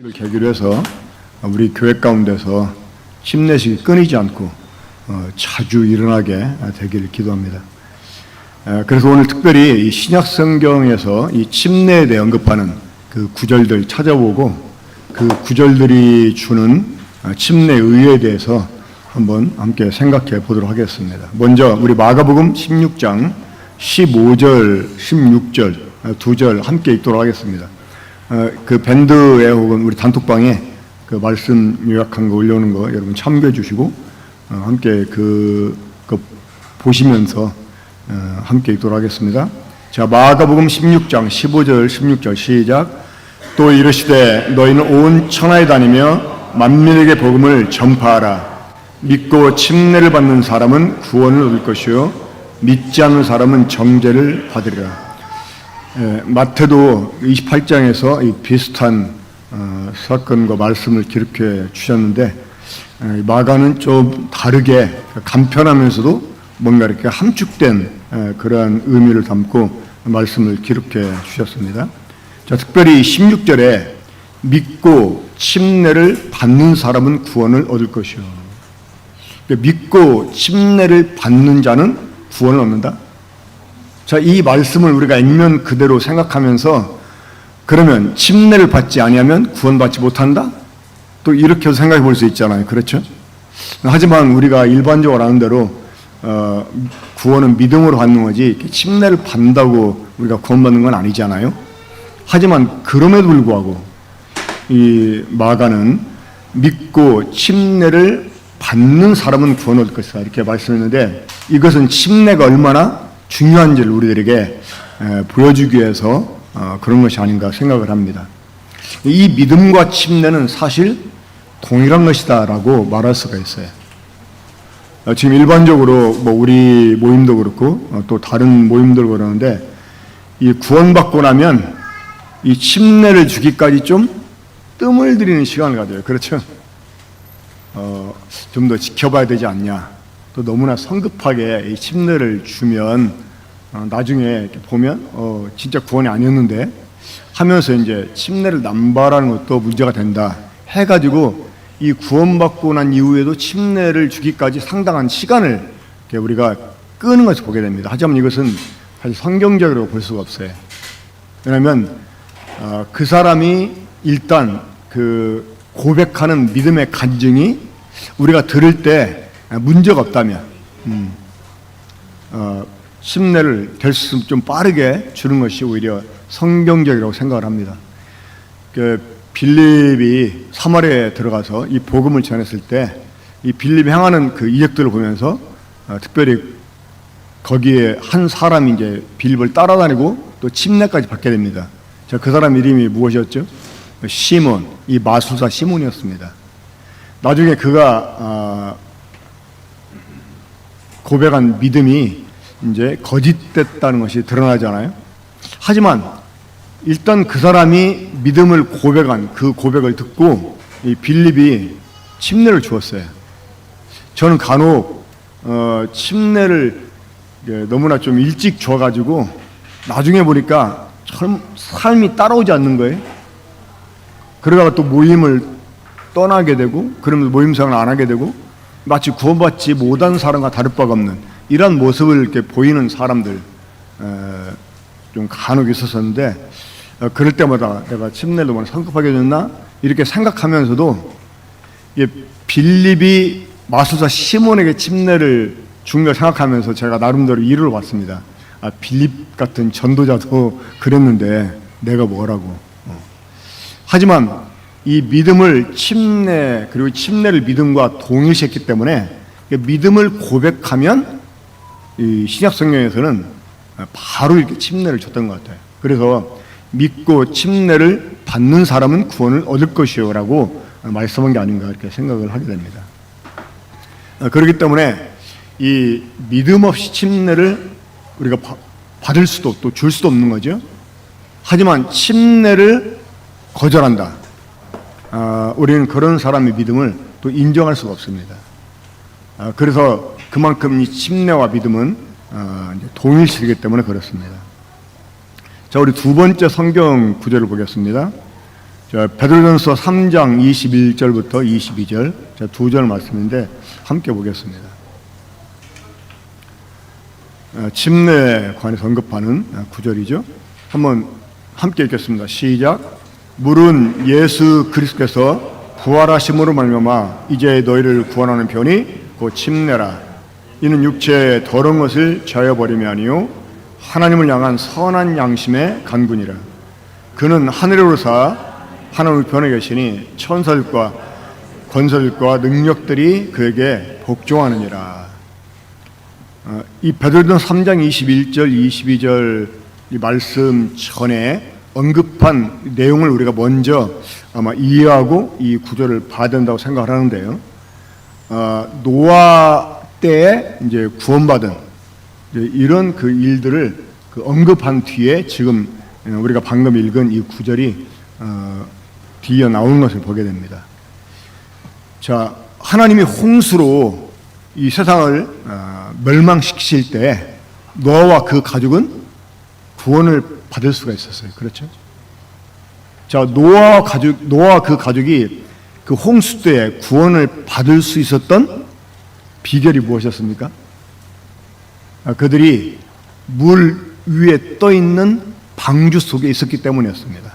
를 계기로 해서 우리 교회 가운데서 침례식이 끊이지 않고 자주 일어나게 되기를 기도합니다. 그래서 오늘 특별히 이 신약 성경에서 이 침례에 대해 언급하는 그 구절들 찾아보고 그 구절들이 주는 침례 의의에 대해서 한번 함께 생각해 보도록 하겠습니다. 먼저 우리 마가복음 16장 15절, 16절 두 절 함께 읽도록 하겠습니다. 그 밴드에 혹은 우리 단톡방에 그 말씀 요약한 거 올려오는 거 여러분 참고해 주시고 함께 그거 보시면서 함께 읽도록 하겠습니다. 자, 마가복음 16장 15절 16절 시작. 또 이르시되 너희는 온 천하에 다니며 만민에게 복음을 전파하라. 믿고 침례를 받는 사람은 구원을 얻을 것이요 믿지 않는 사람은 정죄를 받으리라. 마태도 28장에서 이 비슷한 사건과 말씀을 기록해 주셨는데 마가는 좀 다르게 간편하면서도 뭔가 이렇게 함축된 그러한 의미를 담고 말씀을 기록해 주셨습니다. 자, 특별히 16절에 믿고 침례를 받는 사람은 구원을 얻을 것이요. 믿고 침례를 받는 자는 구원을 얻는다. 자, 이 말씀을 우리가 액면 그대로 생각하면서 그러면 침례를 받지 아니하면 구원받지 못한다? 또 이렇게 생각해 볼 수 있잖아요. 그렇죠? 하지만 우리가 일반적으로 아는 대로 구원은 믿음으로 받는 거지 침례를 받는다고 우리가 구원받는 건 아니잖아요. 하지만 그럼에도 불구하고 이 마가는 믿고 침례를 받는 사람은 구원을 얻을 것이다 이렇게 말씀했는데 이것은 침례가 얼마나 중요한지를 우리들에게 보여주기 위해서 그런 것이 아닌가 생각을 합니다. 이 믿음과 침례는 사실 동일한 것이다라고 말할 수가 있어요. 지금 일반적으로 뭐 우리 모임도 그렇고 또 다른 모임들 그러는데 이 구원받고 나면 이 침례를 주기까지 좀 뜸을 들이는 시간을 가져요. 그렇죠? 좀 더 지켜봐야 되지 않냐. 또 너무나 성급하게 이 침례를 주면 나중에 이렇게 보면 진짜 구원이 아니었는데 하면서 이제 침례를 남발하는 것도 문제가 된다 해가지고 이 구원받고 난 이후에도 침례를 주기까지 상당한 시간을 우리가 끄는 것을 보게 됩니다. 하지만 이것은 사실 성경적으로 볼 수가 없어요. 왜냐하면 그 사람이 일단 그 고백하는 믿음의 간증이 우리가 들을 때 문제가 없다면 침례를 될 수 있으면 좀 빠르게 주는 것이 오히려 성경적이라고 생각을 합니다. 그 빌립이 사마리아에 들어가서 이 복음을 전했을 때 이 빌립이 행하는 그 이적들을 보면서 특별히 거기에 한 사람이 이제 빌립을 따라다니고 또 침례까지 받게 됩니다. 자, 그 사람 이름이 무엇이었죠? 시몬, 이 마술사 시몬이었습니다. 나중에 그가 고백한 믿음이 이제 거짓됐다는 것이 드러나잖아요. 하지만 일단 그 사람이 믿음을 고백한 그 고백을 듣고 이 빌립이 침례를 주었어요. 저는 간혹 침례를 너무나 좀 일찍 줘가지고 나중에 보니까 참 삶이 따라오지 않는 거예요. 그러다가 또 모임을 떠나게 되고 그러면서 모임 생활을 안 하게 되고 마치 구원받지 못한 사람과 다를 바가 없는 이런 모습을 이렇게 보이는 사람들 좀 간혹 있었었는데 그럴 때마다 내가 침례를 너무 성급하게 줬나 이렇게 생각하면서도 빌립이 마술사 시몬에게 침례를 준 걸 생각하면서 제가 나름대로 이유를 봤습니다. 빌립 같은 전도자도 그랬는데 내가 뭐라고. 하지만 이 믿음을 침례 그리고 침례를 믿음과 동일시했기 때문에 믿음을 고백하면 이 신약 성경에서는 바로 이렇게 침례를 줬던 것 같아요. 그래서 믿고 침례를 받는 사람은 구원을 얻을 것이요라고 말씀한 게 아닌가 이렇게 생각을 하게 됩니다. 그렇기 때문에 이 믿음 없이 침례를 우리가 받을 수도 또 줄 수도 없는 거죠. 하지만 침례를 거절한다. 우리는 그런 사람의 믿음을 또 인정할 수가 없습니다. 그래서 그만큼 이 침례와 믿음은 동일시이기 때문에 그렇습니다. 자, 우리 두 번째 성경 구절을 보겠습니다. 자, 베드로전서 3장 21절부터 22절, 자, 두 절 말씀인데 함께 보겠습니다. 침례에 관해서 언급하는 구절이죠. 한번 함께 읽겠습니다. 시작. 물은 예수 그리스도께서 부활하심으로 말미암아 이제 너희를 구원하는 편이 곧 침례라. 이는 육체의 더러운 것을 제하여 버림이 아니요 하나님을 향한 선한 양심의 간군이라. 그는 하늘에 오르사 하나님 우편에 계시니 천사들과 권세들과 능력들이 그에게 복종하느니라. 이 베드로전서 3장 21절 22절 이 말씀 전에 언급한 내용을 우리가 먼저 아마 이해하고 이 구절을 봐야 된다고 생각을 하는데요. 노아 때에 이제 구원받은 이런 그 일들을 그 언급한 뒤에 지금 우리가 방금 읽은 이 구절이 뒤에 나오는 것을 보게 됩니다. 자, 하나님이 홍수로 이 세상을 멸망시키실 때 노아와 그 가족은 구원을 받을 수가 있었어요. 그렇죠? 자, 노아와 그 가족이 그 홍수 때에 구원을 받을 수 있었던 비결이 무엇이었습니까? 그들이 물 위에 떠 있는 방주 속에 있었기 때문이었습니다.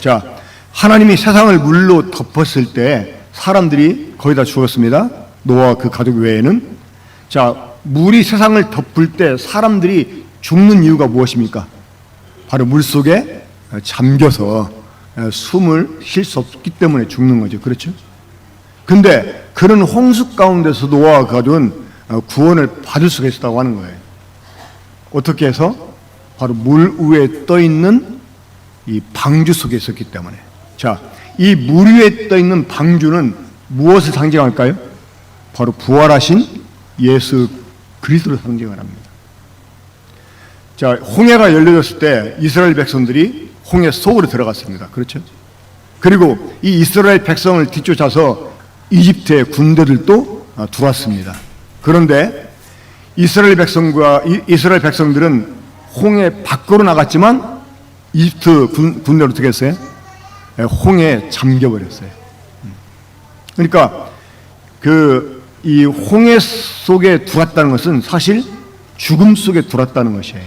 자, 하나님이 세상을 물로 덮었을 때 사람들이 거의 다 죽었습니다. 노아와 그 가족 외에는. 자, 물이 세상을 덮을 때 사람들이 죽는 이유가 무엇입니까? 바로 물 속에 잠겨서 숨을 쉴 수 없기 때문에 죽는 거죠. 그렇죠? 근데 그런 홍수 가운데서 노아와 그 가족은 구원을 받을 수가 있었다고 하는 거예요. 어떻게 해서? 바로 물 위에 떠 있는 이 방주 속에 있었기 때문에. 자, 이 물 위에 떠 있는 방주는 무엇을 상징할까요? 바로 부활하신 예수 그리스도를 상징을 합니다. 자, 홍해가 열려졌을 때 이스라엘 백성들이 홍해 속으로 들어갔습니다. 그렇죠? 그리고 이 이스라엘 백성을 뒤쫓아서 이집트의 군대들도 들어왔습니다. 그런데 이스라엘 백성들은 홍해 밖으로 나갔지만 이집트 군대로 어떻게 했어요? 홍해에 잠겨버렸어요. 그러니까 이 홍해 속에 들어왔다는 것은 사실 죽음 속에 들어왔다는 것이에요.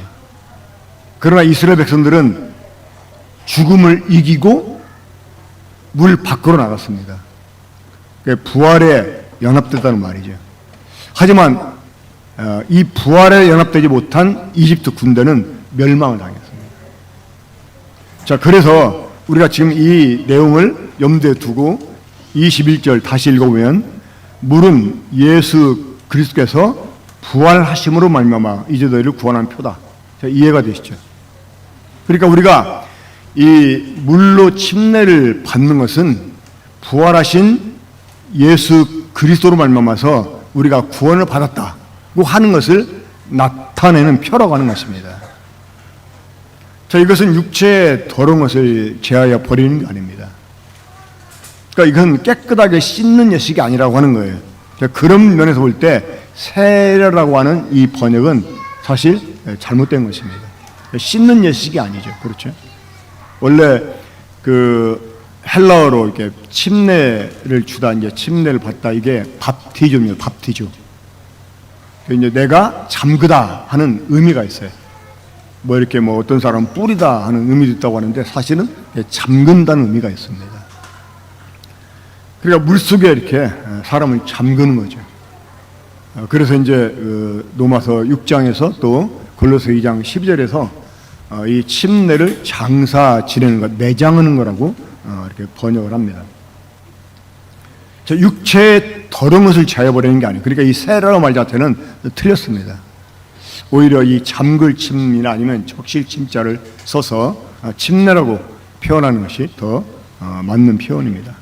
그러나 이스라엘 백성들은 죽음을 이기고 물 밖으로 나갔습니다. 부활에 연합됐다는 말이죠. 하지만 이 부활에 연합되지 못한 이집트 군대는 멸망을 당했습니다. 자, 그래서 우리가 지금 이 내용을 염두에 두고 21절 다시 읽어보면 물은 예수 그리스도께서 부활하심으로 말미암아 이제 너희를 구원한 표다. 자, 이해가 되시죠? 그러니까 우리가 이 물로 침례를 받는 것은 부활하신 예수 그리스도로 말미암아서 우리가 구원을 받았다고 하는 것을 나타내는 표라고 하는 것입니다. 자, 이것은 육체의 더러운 것을 제하여 버리는 게 아닙니다. 그러니까 이건 깨끗하게 씻는 예식이 아니라고 하는 거예요. 자, 그런 면에서 볼 때 세례라고 하는 이 번역은 사실 잘못된 것입니다. 씻는 예식이 아니죠. 그렇죠? 원래 그 헬라어로 이렇게 침례를 주다, 이제 침례를 받다, 이게 밥티조입니다. 밥티조. 이제 내가 잠그다 하는 의미가 있어요. 뭐 이렇게 뭐 어떤 사람은 뿌리다 하는 의미도 있다고 하는데 사실은 잠근다는 의미가 있습니다. 그러니까 물 속에 이렇게 사람을 잠그는 거죠. 그래서 이제 로마서 6장에서 또 골로새 2장 12절에서 이 침례를 장사 지내는 것, 내장하는 거라고 이렇게 번역을 합니다. 육체의 더러운 것을 제어버리는 게 아니에요. 그러니까 이 세라는 말 자체는 틀렸습니다. 오히려 이 잠글 침이나 아니면 적실 침자를 써서 침례라고 표현하는 것이 더 맞는 표현입니다.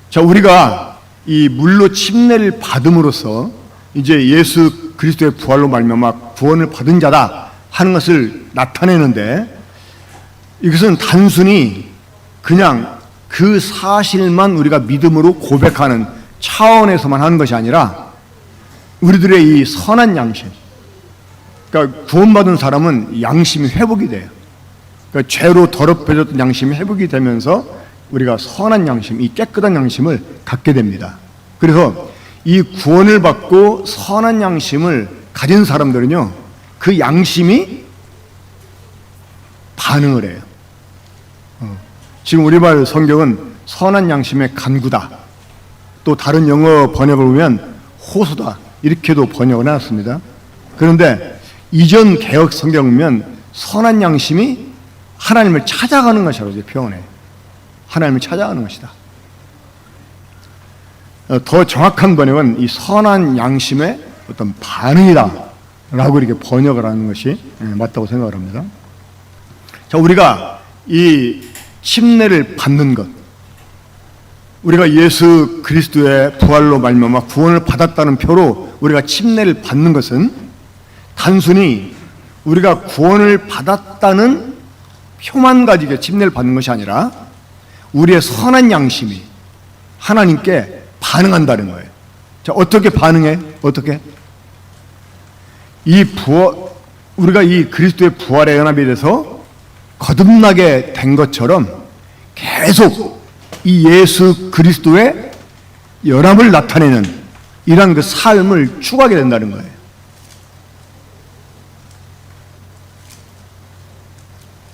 자, 우리가 이 물로 침례를 받음으로써 이제 예수 그리스도의 부활로 말미암아 구원을 받은 자다 하는 것을 나타내는데, 이것은 단순히 그냥 그 사실만 우리가 믿음으로 고백하는 차원에서만 하는 것이 아니라 우리들의 이 선한 양심, 그러니까 구원받은 사람은 양심이 회복이 돼요. 그 죄로 더럽혀졌던 양심이 회복이 되면서 우리가 선한 양심, 이 깨끗한 양심을 갖게 됩니다. 그래서 이 구원을 받고 선한 양심을 가진 사람들은요, 그 양심이 반응을 해요. 지금 우리말 성경은 선한 양심의 간구다, 또 다른 영어 번역을 보면 호소다, 이렇게도 번역을 해놨습니다. 그런데 이전 개역 성경을 보면 선한 양심이 하나님을 찾아가는 것이라고 표현해요. 하나님을 찾아가는 것이다. 더 정확한 번역은 이 선한 양심의 어떤 반응이다 라고 이렇게 번역을 하는 것이 맞다고 생각을 합니다. 자, 우리가 이 침례를 받는 것, 우리가 예수 그리스도의 부활로 말미암아 구원을 받았다는 표로 우리가 침례를 받는 것은 단순히 우리가 구원을 받았다는 표만 가지고 침례를 받는 것이 아니라 우리의 선한 양심이 하나님께 반응한다는 거예요. 자, 어떻게 반응해? 어떻게? 우리가 이 그리스도의 부활의 연합에 대해서 거듭나게 된 것처럼 계속 이 예수 그리스도의 연합을 나타내는 이러한 그 삶을 추구하게 된다는 거예요.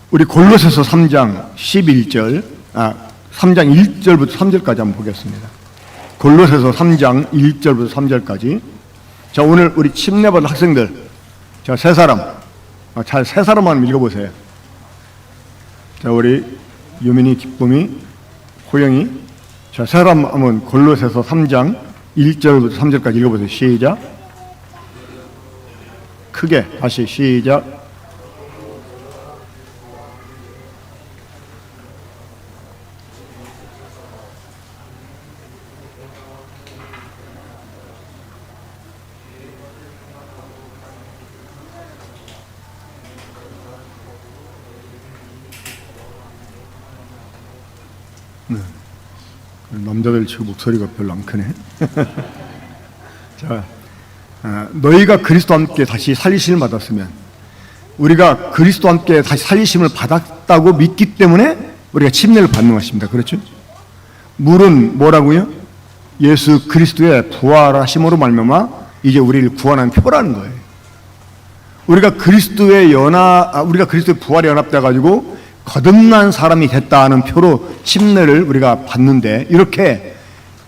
우리 골로새서 3장 11절, 3장 1절부터 3절까지 한번 보겠습니다. 골로새서 3장 1절부터 3절까지. 자, 오늘 우리 침례받은 학생들, 자, 세 사람, 세 사람만 읽어보세요. 자, 우리 유민이, 기쁨이, 호영이, 자, 세 사람 한번 골로새서 3장 1절부터 3절까지 읽어보세요. 시작. 크게 다시 시작. 남자들 치고 목소리가 별로 안 크네. 자, 너희가 그리스도와 함께 다시 살리심을 받았으면, 우리가 그리스도와 함께 다시 살리심을 받았다고 믿기 때문에 우리가 침례를 받는 것입니다. 그렇죠? 물은 뭐라고요? 예수 그리스도의 부활하심으로 말미암아 이제 우리를 구원한 표라는 거예요. 우리가 그리스도의 부활에 연합돼 가지고 거듭난 사람이 됐다는 표로 침례를 우리가 받는데, 이렇게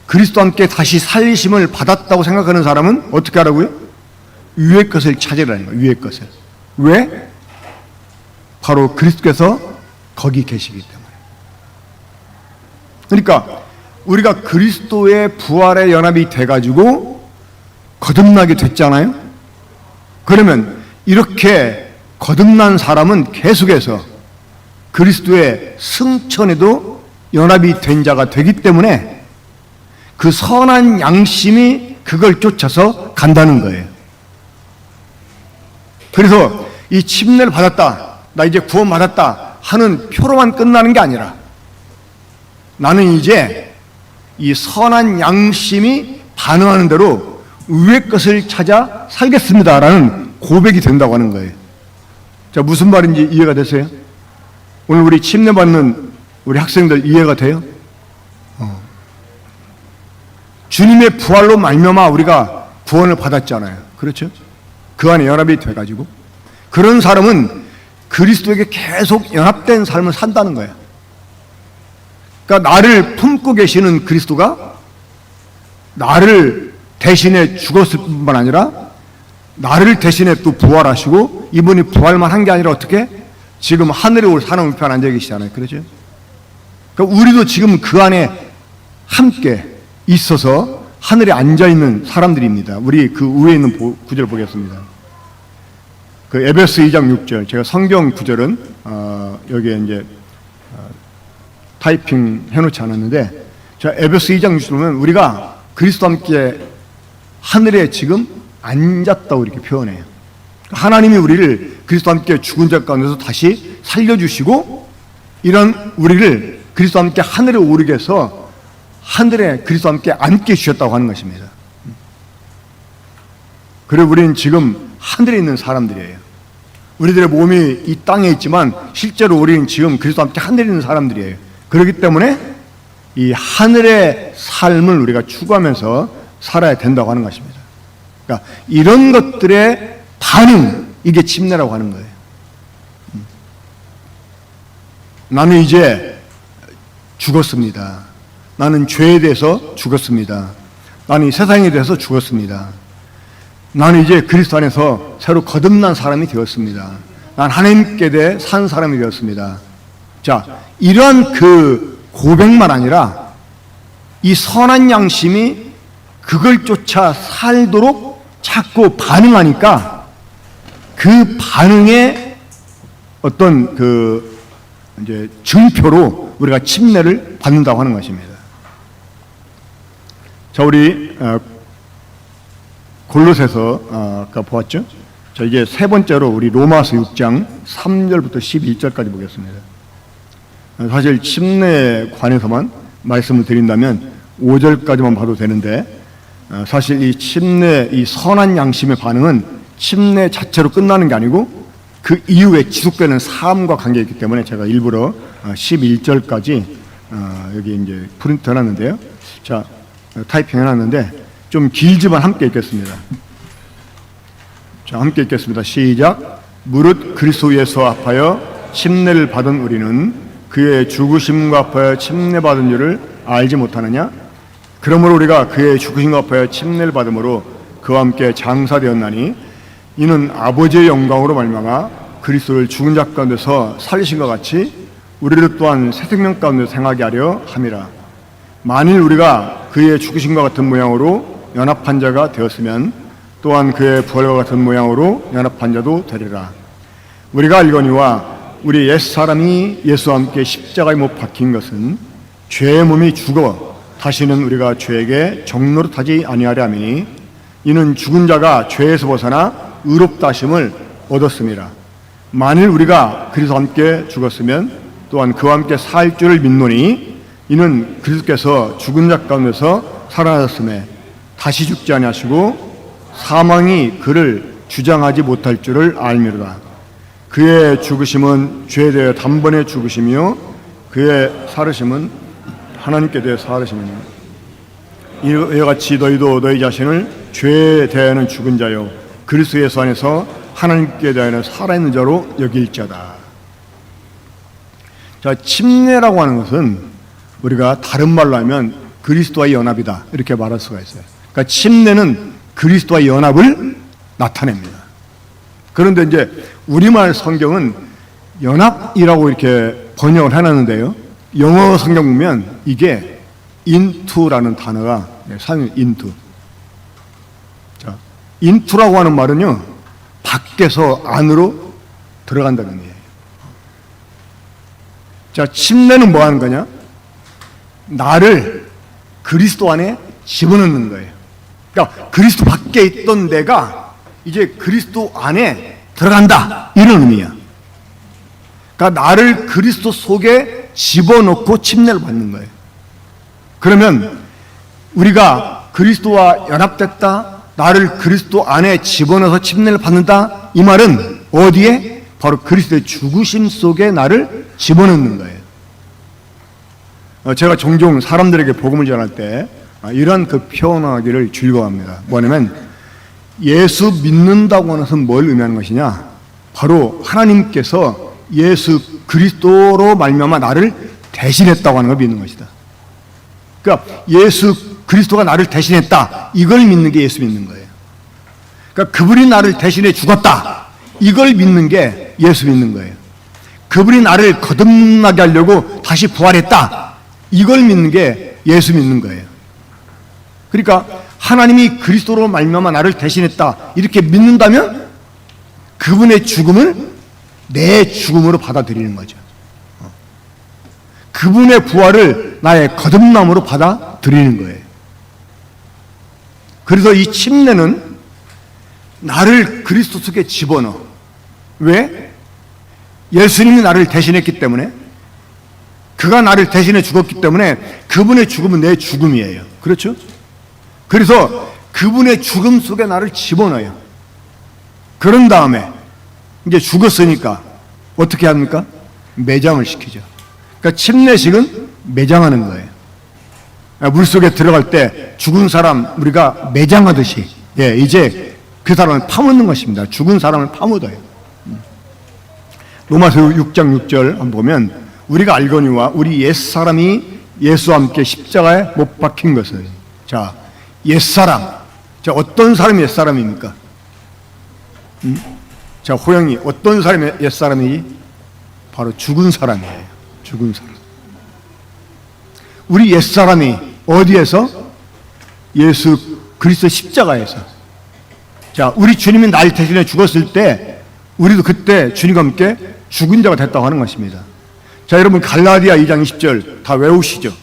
그리스도와 함께 다시 살리심을 받았다고 생각하는 사람은 어떻게 하라고요? 위의 것을 찾으라는 거예요. 위의 것을. 왜? 바로 그리스도께서 거기 계시기 때문에. 그러니까 우리가 그리스도의 부활에 연합이 돼가지고 거듭나게 됐잖아요. 그러면 이렇게 거듭난 사람은 계속해서 그리스도의 승천에도 연합이 된 자가 되기 때문에 그 선한 양심이 그걸 쫓아서 간다는 거예요. 그래서 이 침례를 받았다, 나 이제 구원 받았다 하는 표로만 끝나는 게 아니라, 나는 이제 이 선한 양심이 반응하는 대로 위의 것을 찾아 살겠습니다라는 고백이 된다고 하는 거예요. 자, 무슨 말인지 이해가 되세요? 오늘 우리 침례 받는 우리 학생들 이해가 돼요? 주님의 부활로 말미암아 우리가 구원을 받았잖아요. 그렇죠? 그 안에 연합이 돼가지고 그런 사람은 그리스도에게 계속 연합된 삶을 산다는 거예요. 그러니까 나를 품고 계시는 그리스도가 나를 대신에 죽었을 뿐만 아니라 나를 대신에 또 부활하시고, 이분이 부활만 한 게 아니라 어떻게? 지금 하늘에 올 사람 우편 앉아 계시잖아요. 그렇죠? 그러니까 우리도 지금 그 안에 함께 있어서 하늘에 앉아 있는 사람들입니다. 우리 그 위에 있는 구절 보겠습니다. 그 에베소 2장 6절. 제가 성경 구절은 여기에 이제 타이핑 해놓지 않았는데, 자, 에베소 2장 6절 보면 우리가 그리스도와 함께 하늘에 지금 앉았다고 이렇게 표현해요. 하나님이 우리를 그리스도와 함께 죽은 자 가운데서 다시 살려주시고, 이런 우리를 그리스도와 함께 하늘에 오르게 해서 하늘에 그리스도와 함께 앉게 주셨다고 하는 것입니다. 그리고 우리는 지금 하늘에 있는 사람들이에요. 우리들의 몸이 이 땅에 있지만 실제로 우리는 지금 그리스도와 함께 하늘에 있는 사람들이에요. 그렇기 때문에 이 하늘의 삶을 우리가 추구하면서 살아야 된다고 하는 것입니다. 그러니까 이런 것들의 반응, 이게 침례라고 하는 거예요. 나는 이제 죽었습니다. 나는 죄에 대해서 죽었습니다. 나는 이 세상에 대해서 죽었습니다. 나는 이제 그리스도 안에서 새로 거듭난 사람이 되었습니다. 난 하나님께 대해 산 사람이 되었습니다. 자, 이러한 그 고백만 아니라 이 선한 양심이 그걸 쫓아 살도록 자꾸 반응하니까 그 반응의 어떤 그 이제 증표로 우리가 침례를 받는다고 하는 것입니다. 자, 우리 골로새서 아까 보았죠? 자, 이제 세 번째로 우리 로마서 6장 3절부터 11절까지 보겠습니다. 사실 침례에 관해서만 말씀을 드린다면 5절까지만 봐도 되는데 사실 이 침례, 이 선한 양심의 반응은 침례 자체로 끝나는 게 아니고 그 이후에 지속되는 삶과 관계있기 때문에 제가 일부러 11절까지 여기 이제 프린트 해놨는데요. 자, 타이핑 해놨는데 좀 길지만 함께 읽겠습니다. 자, 함께 읽겠습니다. 시작. 무릇 그리스도 예수 합하여 침례를 받은 우리는 그의 죽으심과 합하여 침례받은 줄을 알지 못하느냐? 그러므로 우리가 그의 죽으심과 합하여 침례를 받음으로 그와 함께 장사되었나니 이는 아버지의 영광으로 말미암아 그리스도를 죽은 자 가운데서 살리신 것 같이 우리를 또한 새 생명 가운데 생하게 하려 함이라. 만일 우리가 그의 죽으심과 같은 모양으로 연합한 자가 되었으면 또한 그의 부활과 같은 모양으로 연합한 자도 되리라. 우리가 알거니와 우리 옛사람이 예수와 함께 십자가에 못 박힌 것은 죄의 몸이 죽어 다시는 우리가 죄에게 종노릇하지 아니하려 함이니 이는 죽은 자가 죄에서 벗어나 의롭다 하심을 얻었음이라. 만일 우리가 그리스도와 함께 죽었으면 또한 그와 함께 살 줄을 믿노니 이는 그리스도께서 죽은 자 가운데서 살아나셨음에 다시 죽지 아니하시고 사망이 그를 주장하지 못할 줄을 알미로다. 그의 죽으심은 죄에 대해 단번에 죽으심이요 그의 살으심은 하나님께 대해 살으심이니 이와 같이 너희도 너희 자신을 죄에 대하여는 죽은 자요 그리스도 예수 안에서 하나님께 대하여는 살아있는 자로 여길 자다. 자, 침례라고 하는 것은 우리가 다른 말로 하면 그리스도와의 연합이다 이렇게 말할 수가 있어요. 그러니까 침례는 그리스도와의 연합을 나타냅니다. 그런데 이제 우리말 성경은 연합이라고 이렇게 번역을 해놨는데요. 영어 성경 보면 이게 into라는 단어가 사용이 into. 자, into라고 하는 말은요, 밖에서 안으로 들어간다는 얘기예요. 자, 침례는 뭐 하는 거냐? 나를 그리스도 안에 집어넣는 거예요. 그러니까 그리스도 밖에 있던 내가 이제 그리스도 안에 들어간다 이런 의미야. 그러니까 나를 그리스도 속에 집어넣고 침례를 받는 거예요. 그러면 우리가 그리스도와 연합됐다, 나를 그리스도 안에 집어넣어서 침례를 받는다, 이 말은 어디에? 바로 그리스도의 죽으심 속에 나를 집어넣는 거예요. 제가 종종 사람들에게 복음을 전할 때 이런 그 표현하기를 즐거워합니다. 뭐냐면 예수 믿는다고 하는 것은 뭘 의미하는 것이냐? 바로 하나님께서 예수 그리스도로 말미암아 나를 대신했다고 하는 걸 믿는 것이다. 그러니까 예수 그리스도가 나를 대신했다, 이걸 믿는 게 예수 믿는 거예요. 그러니까 그분이 나를 대신해 죽었다, 이걸 믿는 게 예수 믿는 거예요. 그분이 나를 거듭나게 하려고 다시 부활했다, 이걸 믿는 게 예수 믿는 거예요. 그러니까 하나님이 그리스도로 말미암아 나를 대신했다 이렇게 믿는다면 그분의 죽음을 내 죽음으로 받아들이는 거죠. 그분의 부활을 나의 거듭남으로 받아들이는 거예요. 그래서 이 침례는 나를 그리스도 속에 집어넣어. 왜? 예수님이 나를 대신했기 때문에, 그가 나를 대신해 죽었기 때문에 그분의 죽음은 내 죽음이에요. 그렇죠? 그래서 그분의 죽음 속에 나를 집어넣어요. 그런 다음에 이제 죽었으니까 어떻게 합니까? 매장을 시키죠. 그러니까 침례식은 매장하는 거예요. 물속에 들어갈 때 죽은 사람 우리가 매장하듯이, 이제 그 사람을 파묻는 것입니다. 죽은 사람을 파묻어요. 로마서 6장 6절 한번 보면 우리가 알거니와 우리 옛사람이 예수와 함께 십자가에 못 박힌 것을. 자, 옛사람. 자, 어떤 사람이 옛사람입니까? 자, 호영이 어떤 사람이 옛사람이지? 바로 죽은 사람이에요. 죽은 사람. 우리 옛사람이 어디에서? 예수 그리스도 십자가에서. 자, 우리 주님이 날 대신에 죽었을 때 우리도 그때 주님과 함께 죽은 자가 됐다고 하는 것입니다. 자, 여러분 갈라디아 2장 20절 다 외우시죠?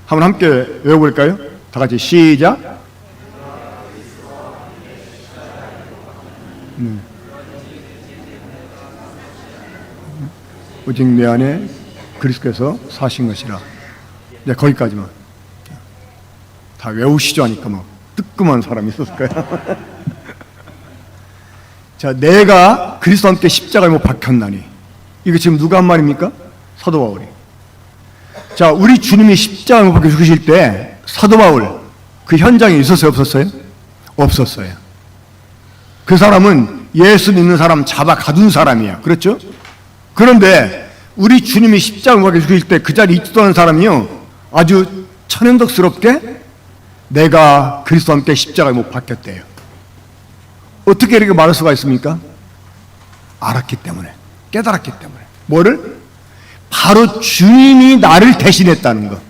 한번 함께 외워볼까요? 다 같이 시작. 오직 내 안에 그리스도께서 사신 것이라. 네, 거기까지만. 다 외우시죠 하니까 뭐 뜨끔한 사람이 있었을까요? 자, 내가 그리스도와 함께 십자가에 못 박혔나니. 이거 지금 누가 한 말입니까? 사도 바울이. 자, 우리 주님이 십자가에 못 박혀 죽으실 때 사도 바울 그 현장에 있었어요, 없었어요? 없었어요. 그 사람은 예수 믿는 사람 잡아 가둔 사람이야. 그렇죠? 그런데 우리 주님이 십자가에 못 박혀 죽으실 때 그 자리에 있지도 않은 사람이요, 아주 천연덕스럽게 내가 그리스도와 함께 십자가에 못 박혔대요. 어떻게 이렇게 말할 수가 있습니까? 알았기 때문에, 깨달았기 때문에. 뭐를? 바로 주님이 나를 대신했다는 것.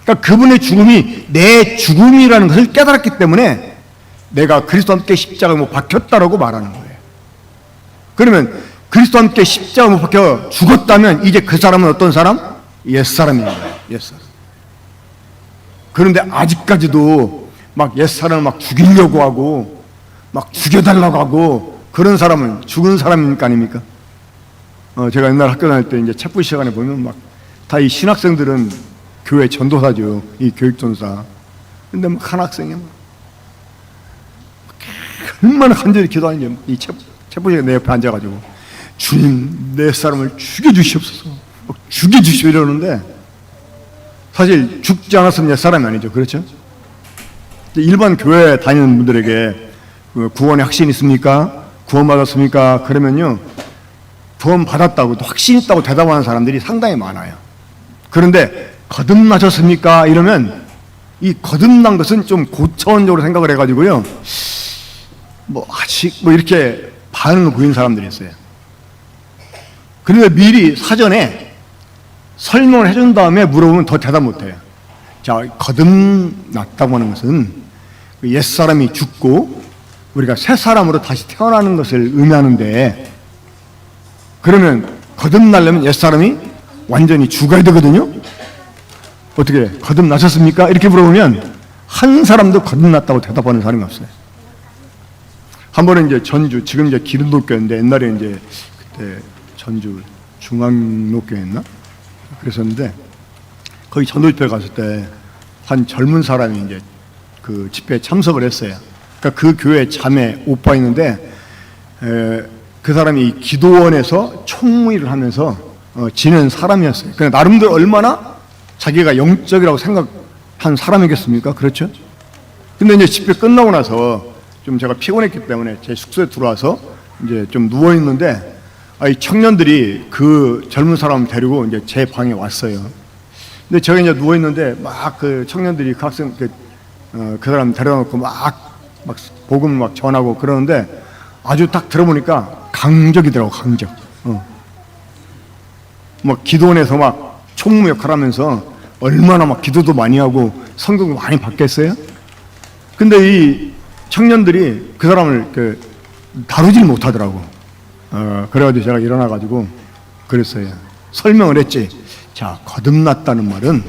그러니까 그분의 죽음이 내 죽음이라는 것을 깨달았기 때문에 내가 그리스도와 함께 십자가에 못 박혔다라고 말하는 거예요. 그러면 그리스도와 함께 십자가에 못 박혀 죽었다면 이제 그 사람은 어떤 사람? 옛사람인 거예요. 옛사람. 그런데 아직까지도 막 옛사람을 막 죽이려고 하고 막 죽여달라고 하고 그런 사람은 죽은 사람입니까 아닙니까? 제가 옛날 학교 다닐 때 이제 책부 시간에 보면 막 다 이 신학생들은 교회 전도사죠. 이 교육전사. 근데 막 한 학생이 막 얼마나 간절히 기도하는지 이 책부 시간에 내 옆에 앉아가지고 주님 내 사람을 죽여주시옵소서. 막 죽여주시오 이러는데 사실 죽지 않았으면 옛 사람이 아니죠. 그렇죠? 일반 교회 다니는 분들에게 구원의 확신 있습니까? 구원 받았습니까? 그러면요, 구원 받았다고 확신 있다고 대답하는 사람들이 상당히 많아요. 그런데 거듭나셨습니까? 이러면 이 거듭난 것은 좀 고차원적으로 생각을 해가지고요, 뭐 아직 뭐 이렇게 반응을 보이는 사람들이 있어요. 그런데 미리 사전에 설명을 해준 다음에 물어보면 더 대답 못해요. 자, 거듭났다고 하는 것은 옛사람이 죽고 우리가 새 사람으로 다시 태어나는 것을 의미하는데, 그러면 거듭나려면 옛사람이 완전히 죽어야 되거든요. 어떻게 거듭나셨습니까? 이렇게 물어보면 한 사람도 거듭났다고 대답하는 사람이 없어요. 한 번은 이제 전주, 지금 이제 기름도교인데 옛날에 이제 그때 전주 중앙로교였나? 그랬었는데 거기 전도집회 갔을 때 한 젊은 사람이 이제 그 집회에 참석을 했어요. 그러니까 그 교회 자매 오빠 있는데 그 사람이 기도원에서 총무일을 하면서 지낸 사람이었어요. 그냥 나름대로 얼마나 자기가 영적이라고 생각한 사람이겠습니까? 그렇죠? 근데 이제 집회 끝나고 나서 좀 제가 피곤했기 때문에 제 숙소에 들어와서 이제 좀 누워 있는데 이 청년들이 그 젊은 사람 데리고 이제 제 방에 왔어요. 근데 제가 이제 누워 있는데 막 그 청년들이 그 학생 그 사람 데려놓고 막 복음 막 전하고 그러는데 아주 딱 들어보니까 강적이더라고, 강적. 막 기도원에서 막 총무 역할 하면서 얼마나 막 기도도 많이 하고 성경도 많이 받겠어요? 근데 이 청년들이 그 사람을 다루질 못하더라고. 그래가지고 제가 일어나가지고 그랬어요. 설명을 했지. 자, 거듭났다는 말은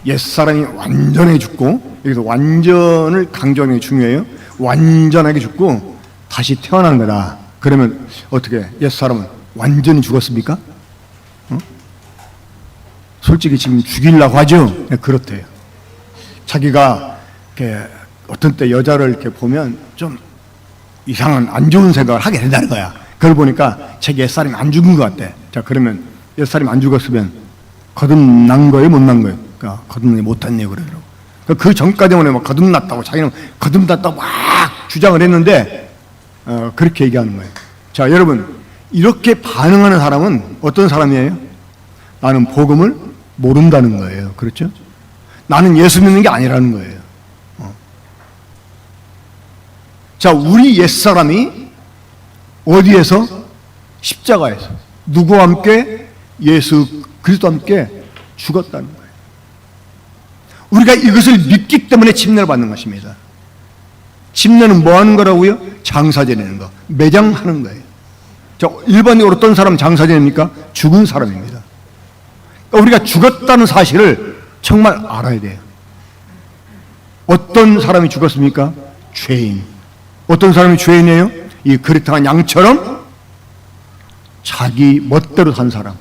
옛사람이 완전히 죽고, 여기서 완전을 강조하는 게 중요해요. 완전하게 죽고 다시 태어난 거다. 그러면 어떻게 옛사람은 완전히 죽었습니까? 솔직히 지금 죽이려고 하죠? 네, 그렇대요. 자기가 이렇게 어떤 때 여자를 이렇게 보면 좀 이상한 안 좋은 생각을 하게 된다는 거야. 그걸 보니까 자기 옛사람이 안 죽은 것 같대. 자, 그러면 옛사람이 안 죽었으면 거듭난 거예요, 못 난 거예요? 그러니까 거듭나지 못했네요, 그러더라고. 그 전까지는 막 거듭났다고, 자기는 거듭났다고 막 주장을 했는데, 그렇게 얘기하는 거예요. 자, 여러분, 이렇게 반응하는 사람은 어떤 사람이에요? 나는 복음을 모른다는 거예요. 그렇죠? 나는 예수 믿는 게 아니라는 거예요. 자, 우리 옛사람이 어디에서? 십자가에서. 누구와 함께? 예수 그리스도와 함께 죽었다는 거예요. 우리가 이것을 믿기 때문에 침례를 받는 것입니다. 침례는 뭐 하는 거라고요? 장사 지내는 거. 매장하는 거예요. 자, 일반적으로 어떤 사람 장사 지냅니까? 죽은 사람입니다. 그러니까 우리가 죽었다는 사실을 정말 알아야 돼요. 어떤 사람이 죽었습니까? 죄인. 어떤 사람이 죄인이에요? 이 그릇한 양처럼 자기 멋대로 산 사람,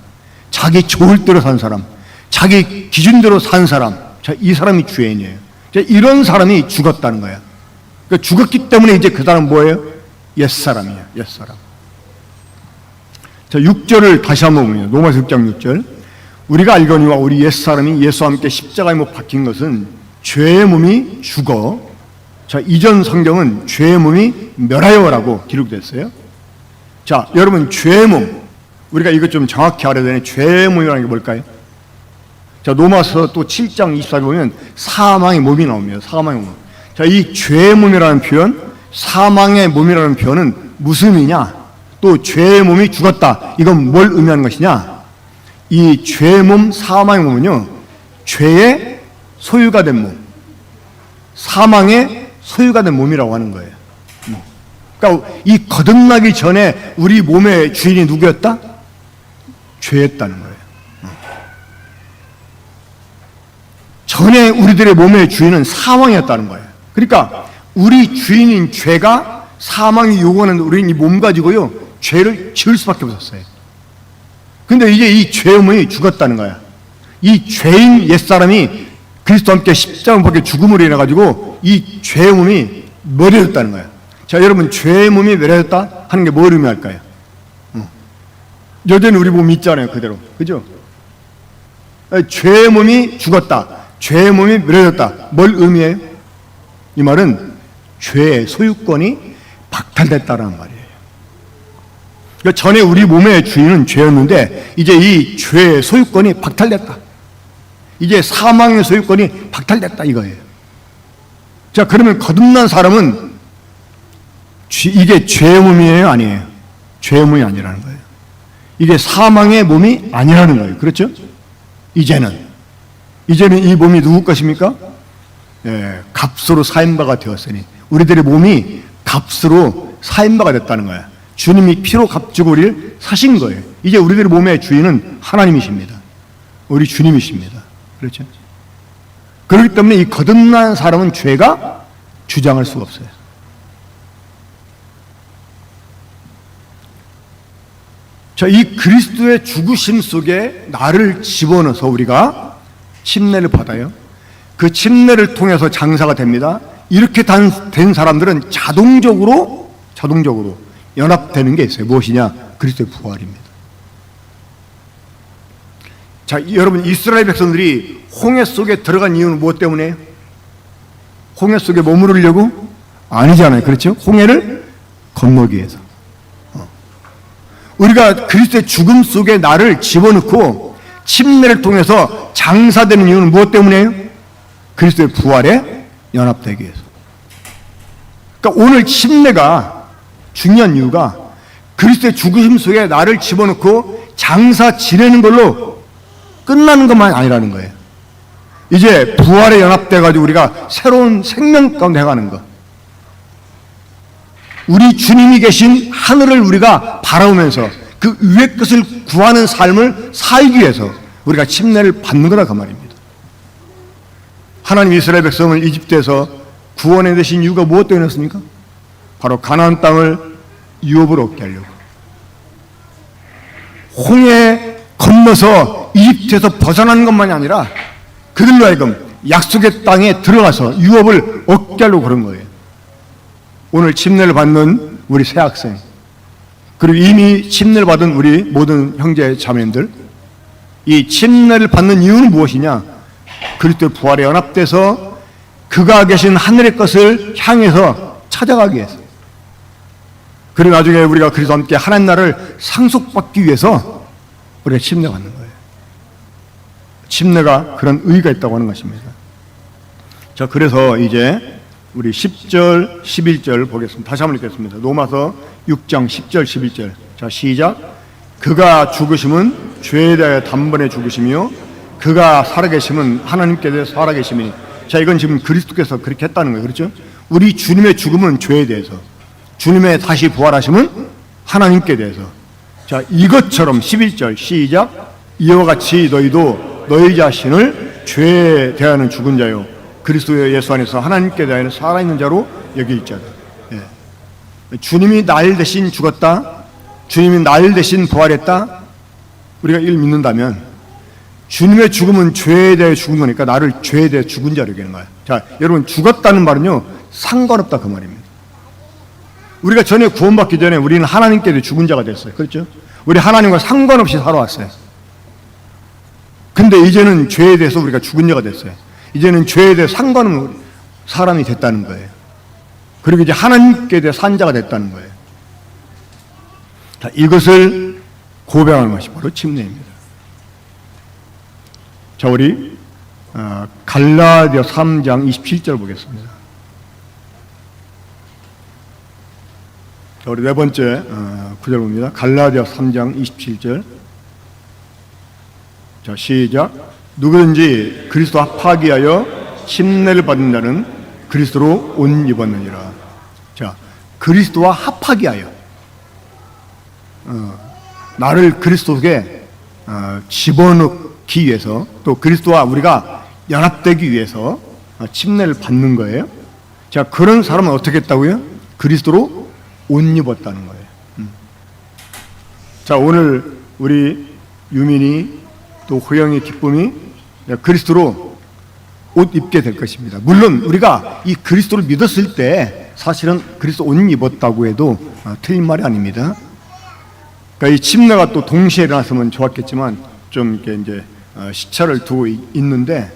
자기 좋을 대로 산 사람, 자기 기준대로 산 사람. 자, 이 사람이 죄인이에요. 자, 이런 사람이 죽었다는 거야. 그러니까 죽었기 때문에 이제 그 사람은 뭐예요? 옛사람이야, 옛사람. 자, 6절을 다시 한번 보면 로마서 6장 6절. 우리가 알거니와 우리 옛사람이 예수와 함께 십자가에 못 박힌 것은 죄의 몸이 죽어. 자, 이전 성경은 죄의 몸이 멸하여라고 기록됐어요. 자, 여러분, 죄의 몸. 우리가 이거 좀 정확히 알아야 되네. 죄의 몸이라는 게 뭘까요? 자, 로마서 또 7장 24절 보면 사망의 몸이 나옵니다. 사망의 몸. 자, 이 죄의 몸이라는 표현, 사망의 몸이라는 표현은 무슨 의미냐? 또 죄의 몸이 죽었다. 이건 뭘 의미하는 것이냐? 이 죄의 몸, 사망의 몸은요, 죄의 소유가 된 몸, 사망의 소유가 된 몸이라고 하는 거예요. 그러니까 이 거듭나기 전에 우리 몸의 주인이 누구였다? 죄였다는 거예요. 전에 우리들의 몸의 주인은 사망이었다는 거예요. 그러니까 우리 주인인 죄가 사망이 요구하는 우리는 이 몸 가지고요, 죄를 지을 수밖에 없었어요. 근데 이제 이 죄의 몸이 죽었다는 거야. 이 죄인 옛사람이 그리스도와 함께 십자가에 못 박혀 죽음으로 인해 가지고 이 죄의 몸이 멸해졌다는 거야. 자, 여러분, 죄의 몸이 멸해졌다 하는 게 뭘 의미할까요? 여전히 우리 몸이 있잖아요, 그대로. 그죠? 죄의 몸이 죽었다. 죄의 몸이 멸해졌다. 뭘 의미해요? 이 말은 죄의 소유권이 박탈됐다라는 말이에요. 그러니까 전에 우리 몸의 주인은 죄였는데 이제 이 죄의 소유권이 박탈됐다. 이제 사망의 소유권이 박탈됐다 이거예요. 자, 그러면 거듭난 사람은 이게 죄의 몸이에요, 아니에요? 죄의 몸이 아니라는 거예요. 이게 사망의 몸이 아니라는 거예요. 그렇죠? 이제는 이 몸이 누구 것입니까? 예, 값으로 사인바가 되었으니 우리들의 몸이 값으로 사인바가 됐다는 거야. 주님이 피로 값주고 우리를 사신 거예요. 이제 우리들의 몸의 주인은 하나님이십니다. 우리 주님이십니다. 그렇죠? 그렇기 때문에 이 거듭난 사람은 죄가 주장할 수가 없어요. 자, 이 그리스도의 죽으심 속에 나를 집어넣어서 우리가 침례를 받아요. 그 침례를 통해서 장사가 됩니다. 이렇게 된 사람들은 자동적으로 연합되는 게 있어요. 무엇이냐? 그리스도의 부활입니다. 자, 여러분, 이스라엘 백성들이 홍해 속에 들어간 이유는 무엇 때문에? 홍해 속에 머무르려고? 아니잖아요. 그렇죠? 홍해를 건너기 위해서. 우리가 그리스도의 죽음 속에 나를 집어넣고 침례를 통해서 장사되는 이유는 무엇 때문이에요? 그리스도의 부활에 연합되기 위해서. 그러니까 오늘 침례가 중요한 이유가 그리스도의 죽으심 속에 나를 집어넣고 장사 지내는 걸로 끝나는 것만 아니라는 거예요. 이제 부활에 연합돼가지고 우리가 새로운 생명 가운데 가는 것. 우리 주님이 계신 하늘을 우리가 바라보면서 그 위의 것을 구하는 삶을 살기 위해서 우리가 침례를 받는 거다 그 말입니다. 하나님 이스라엘 백성을 이집트에서 구원해 내신 이유가 무엇 때문이었습니까? 바로 가나안 땅을 유업으로 얻게 하려고. 홍해 건너서 이집트에서 벗어나는 것만이 아니라 그들로 하여금 약속의 땅에 들어가서 유업을 얻게 하려고 그런 거예요. 오늘 침례를 받는 우리 새 학생, 그리고 이미 침례를 받은 우리 모든 형제 자매님들, 이 침례를 받는 이유는 무엇이냐? 그리스도의 부활에 연합돼서 그가 계신 하늘의 것을 향해서 찾아가기 위해서. 그리고 나중에 우리가 그리스도와 함께 하나님 나라를 상속받기 위해서 우리가 침례가 받는 거예요. 침례가 그런 의의가 있다고 하는 것입니다. 자, 그래서 이제 우리 10절, 11절 보겠습니다. 다시 한번 읽겠습니다. 로마서 6장 10절, 11절. 자, 시작. 그가 죽으심은 죄에 대하여 단번에 죽으시며 그가 살아계심은 하나님께 대해 살아계심이니. 자, 이건 지금 그리스도께서 그렇게 했다는 거예요. 그렇죠? 우리 주님의 죽음은 죄에 대해서, 주님의 다시 부활하심은 하나님께 대해서. 자, 이것처럼 11절 시작. 이와 같이 너희도 너희 자신을 죄에 대하는 죽은 자요 그리스도 예수 안에서 하나님께 대하여 살아있는 자로 여길 자다. 예. 주님이 날 대신 죽었다, 주님이 날 대신 부활했다, 우리가 이를 믿는다면 주님의 죽음은 죄에 대해 죽은 거니까 나를 죄에 대해 죽은 자로 여기는 거야. 자, 여러분, 죽었다는 말은요 상관없다 그 말입니다. 우리가 전에 구원받기 전에 우리는 하나님께 대해 죽은 자가 됐어요. 그렇죠? 우리 하나님과 상관없이 살아왔어요. 근데 이제는 죄에 대해서 우리가 죽은 자가 됐어요. 이제는 죄에 대해 상관없는 사람이 됐다는 거예요. 그리고 이제 하나님께 대해 산 자가 됐다는 거예요. 자, 이것을 고백하는 것이 바로 침례입니다. 자, 우리 갈라디아 3장 27절 보겠습니다. 자, 우리 네 번째 구절 봅니다. 갈라디아 3장 27절. 자, 시작. 누구든지 그리스도 합하기 위하여 침례를 받은 자는 그리스도로 옷 입었느니라. 자, 그리스도와 합하기 위하여 나를 그리스도 속에 집어넣기 위해서, 또 그리스도와 우리가 연합되기 위해서 침례를 받는 거예요. 자, 그런 사람은 어떻게 했다고요? 그리스도로 옷 입었다는 거예요. 자, 오늘 우리 유민이 또 호영이 기쁨이 그리스도로 옷 입게 될 것입니다. 물론 우리가 이 그리스도를 믿었을 때 사실은 그리스도 옷 입었다고 해도 틀린 말이 아닙니다. 그러니까 이 침례가 또 동시에 일어났으면 좋았겠지만 좀 이렇게 이제 시차를 두고 있는데,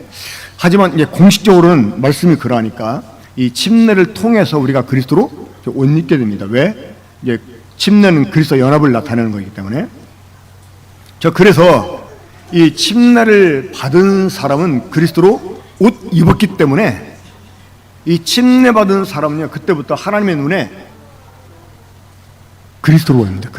하지만 이제 공식적으로는 말씀이 그러하니까 이 침례를 통해서 우리가 그리스도로 옷 입게 됩니다. 왜? 이제 침례는 그리스도 연합을 나타내는 거기 때문에. 저 그래서 이 침례를 받은 사람은 그리스도로 옷 입었기 때문에 이 침례 받은 사람은요 그때부터 하나님의 눈에 그리스도로 보입니다.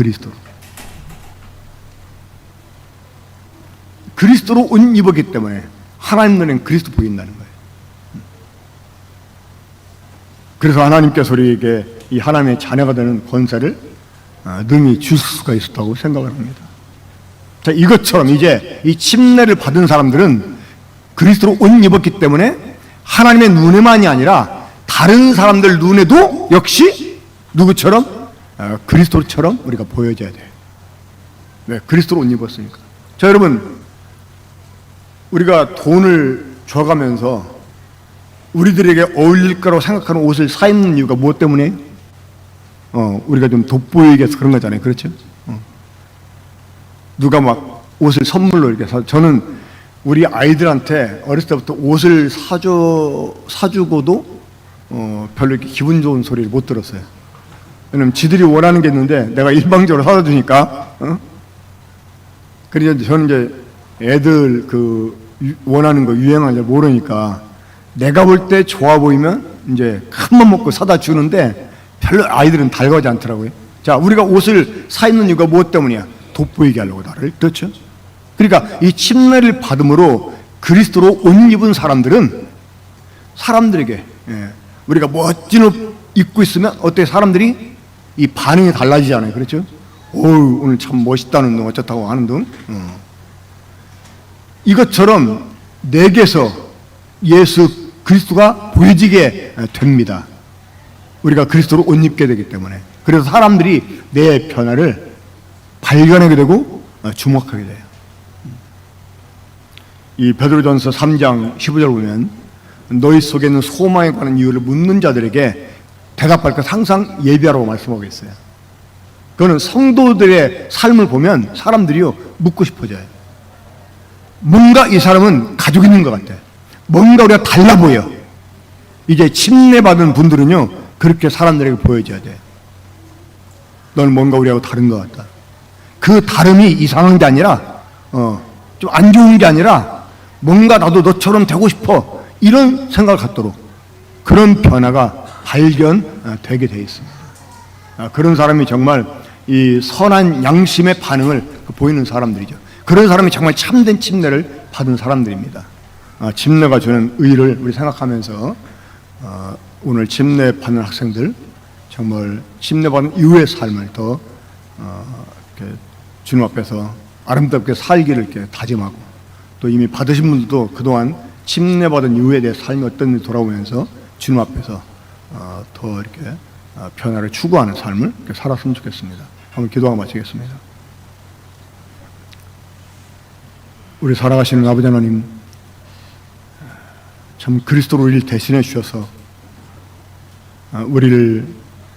그리스도로 옷 입었기 때문에 하나님 눈에는 그리스도 보인다는 거예요. 그래서 하나님께서 우리에게 이 하나님의 자녀가 되는 권세를 능히 주실 수가 있었다고 생각을 합니다. 자, 이것처럼 이제 이 침례를 받은 사람들은 그리스도로 옷 입었기 때문에 하나님의 눈에만이 아니라 다른 사람들 눈에도 역시 누구처럼? 그리스도처럼 우리가 보여져야 돼요. 왜? 그리스도로 옷 입었으니까. 자, 여러분, 우리가 돈을 줘가면서 우리들에게 어울릴 거라고 생각하는 옷을 사 입는 이유가 무엇 때문에? 우리가 좀 돋보이게 해서 그런 거잖아요. 그렇죠? 누가 막 옷을 선물로 이렇게 저는 우리 아이들한테 어렸을 때부터 옷을 사주고도 별로 이렇게 기분 좋은 소리를 못 들었어요. 왜냐면 지들이 원하는 게 있는데 내가 일방적으로 사다 주니까. 그래서 저는 이제 애들 그 원하는 거 유행하는 걸 모르니까 내가 볼 때 좋아 보이면 이제 큰맘 먹고 사다 주는데 별로 아이들은 달가지 않더라고요. 자, 우리가 옷을 사 입는 이유가 무엇 때문이야? 돋보이게 하려고 나를. 그렇죠? 그러니까 이 침례를 받음으로 그리스도로 옷 입은 사람들은 사람들에게 우리가 멋진 옷 입고 있으면 어때? 사람들이 이 반응이 달라지잖아요. 그렇죠? 오우, 오늘 참 멋있다는 등 어쩌다고 하는 등. 이것처럼 내게서 예수 그리스도가 보여지게 됩니다. 우리가 그리스도로 옷 입게 되기 때문에. 그래서 사람들이 내 변화를 발견하게 되고 주목하게 돼요. 이 베드로전서 3장 15절 보면 너희 속에 있는 소망에 관한 이유를 묻는 자들에게 대답할 것 항상 예비하라고 말씀하고 있어요. 그거는 성도들의 삶을 보면 사람들이요 묻고 싶어져요. 뭔가 이 사람은 가지고 있는 것 같아. 뭔가 우리가 달라 보여. 이제 침례받은 분들은요 그렇게 사람들에게 보여줘야 돼. 너는 뭔가 우리하고 다른 것 같다. 그 다름이 이상한 게 아니라 좀 안 좋은 게 아니라 뭔가 나도 너처럼 되고 싶어 이런 생각을 갖도록 그런 변화가 발견되게 돼 있습니다. 그런 사람이 정말 이 선한 양심의 반응을 보이는 사람들이죠. 그런 사람이 정말 참된 침례를 받은 사람들입니다. 침례가 주는 의의를 우리 생각하면서 오늘 침례 받는 학생들 정말 침례 받은 이후의 삶을 더 이렇게 주님 앞에서 아름답게 살기를 이렇게 다짐하고 또 이미 받으신 분들도 그동안 침례 받은 이후에 내 삶이 어떤지 돌아보면서 주님 앞에서 더 이렇게 변화를 추구하는 삶을 이렇게 살았으면 좋겠습니다. 한번 기도하고 마치겠습니다. 우리 살아가시는 아버지 하나님, 참 그리스도로 우리를 대신해 주셔서 우리를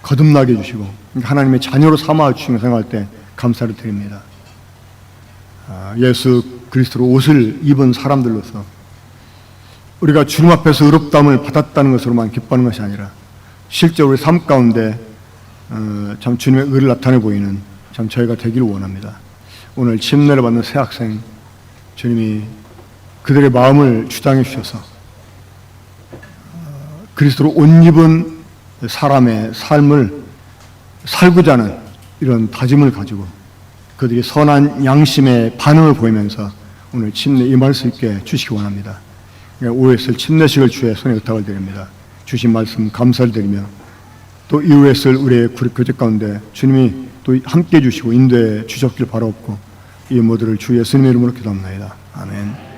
거듭나게 해주시고 하나님의 자녀로 삼아 주시는 생각할 때 감사를 드립니다. 예수 그리스도로 옷을 입은 사람들로서 우리가 주님 앞에서 의롭다함을 받았다는 것으로만 기뻐하는 것이 아니라 실제로 우리 삶 가운데 참 주님의 의를 나타내 보이는 참 저희가 되기를 원합니다. 오늘 침례를 받는 새 학생 주님이 그들의 마음을 주장해 주셔서 그리스도로 옷 입은 사람의 삶을 살고자 하는 이런 다짐을 가지고 그들이 선한 양심의 반응을 보이면서 오늘 침례 임할 수 있게 주시기 원합니다. 오후에 쓸 침례식을 주의 손에 의탁을 드립니다. 주신 말씀 감사를 드리며 또 이후에 쓸 우리의 교제 가운데 주님이 또 함께 해주시고 인도해 주셨길 바라옵고 이 모두를 주 예수님의 이름으로 기도합니다. 아멘.